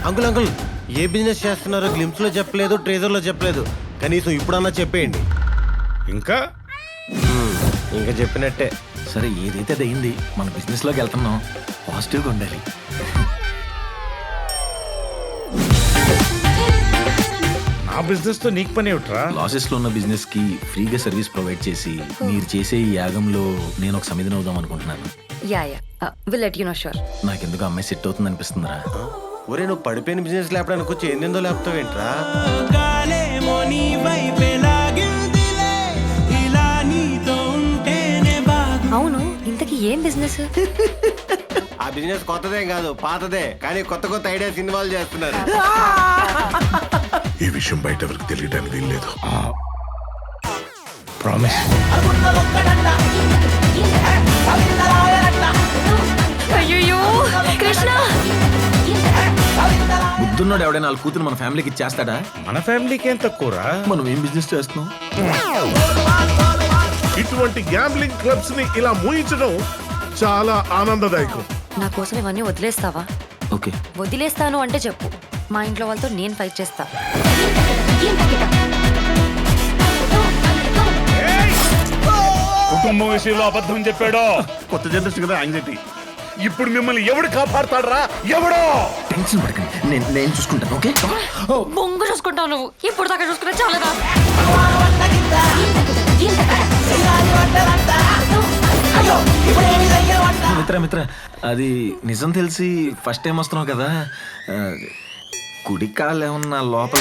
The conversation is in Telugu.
అంకుల్ అంకుల్ ఏ బిజినెస్ చేస్తున్నారో గ్లిమ్స్ లో చెప్పలేదు, ట్రేజర్ లో చెప్పలేదు. కనీసం ఇప్పుడన్నా చెప్పేయండి. ఇంకా ఇంకా చెప్పినట్టే. సరే ఏదైతే అది అయింది, మన బిజినెస్ లోకి వెళ్తున్నాం, పాజిటివ్గా ఉండాలి. నా బిజినెస్ తో నీకు పని ఏమిట్రా? లాసెస్ లో ఉన్న బిజినెస్ కి ఫ్రీగా సర్వీస్ ప్రొవైడ్ చేసి మీరు చేసే ఈ యాగంలో నేను ఒక సమిధిని అవుదాం అనుకుంటున్నాను. Yeah will let you know sure. నాకెందుకు అమ్మాయి సెట్ అవుతుంది అనిపిస్తుందిరా. ఒరే నువ్వు పడిపోయిన బిజినెస్ లేపడానికి వచ్చి ఏందో లేపుతావేంట్రా? అవును, ఇంతకీ ఏం బిజినెస్? ఆ బిజినెస్ కొత్తదేం కాదు, పాతదే. కానీ కొత్త కొత్త ఐడియాస్ ఇన్వాల్వ్ చేస్తున్నారు. ఈ విషయం బయట ఎవరికి తెలియడానికి వీల్లేదు. ప్రామిస్. అయ్యో కృష్ణ, బుద్ధున్నాడు ఎవడైనా వాళ్ళ కూతురు మన ఫ్యామిలీకి ఇచ్చేస్తాడా? మన ఫ్యామిలీకి ఏం తక్కువరా? మనం ఏం బిజినెస్ చేస్తున్నాం? ఇటువంటి గ్యాంబ్లింగ్ క్లబ్స్ ని ఇలా మూయించడం చాలా ఆనందదాయకం. నా కోసం ఇవన్నీ వదిలేస్తావా? ఓకే, వదిలేస్తాను అంటే చెప్పు, మా ఇంట్లో వాళ్ళతో నేను ఫైట్ చేస్తా. కుటుంబం విషయంలో అబద్ధం చెప్పాడో. కొత్త జనరేషన్ కదా యాంగ్జైటీ. ఇప్పుడు మిమ్మల్ని ఎవడు కాపాడతాడరా? ఎవడో. టెన్షన్ పడకండి, నేను చూసుకుంటాను. ఓకే, బొంగు చూసుకుంటావు నువ్వు. ఇప్పుడు దాకా చూసుకున్నా చాలదా? మిత్ర అది నిజం తెలిసి ఫస్ట్ టైం వస్తున్నావు కదా, కుడి కాలు ఏమన్నా లోపల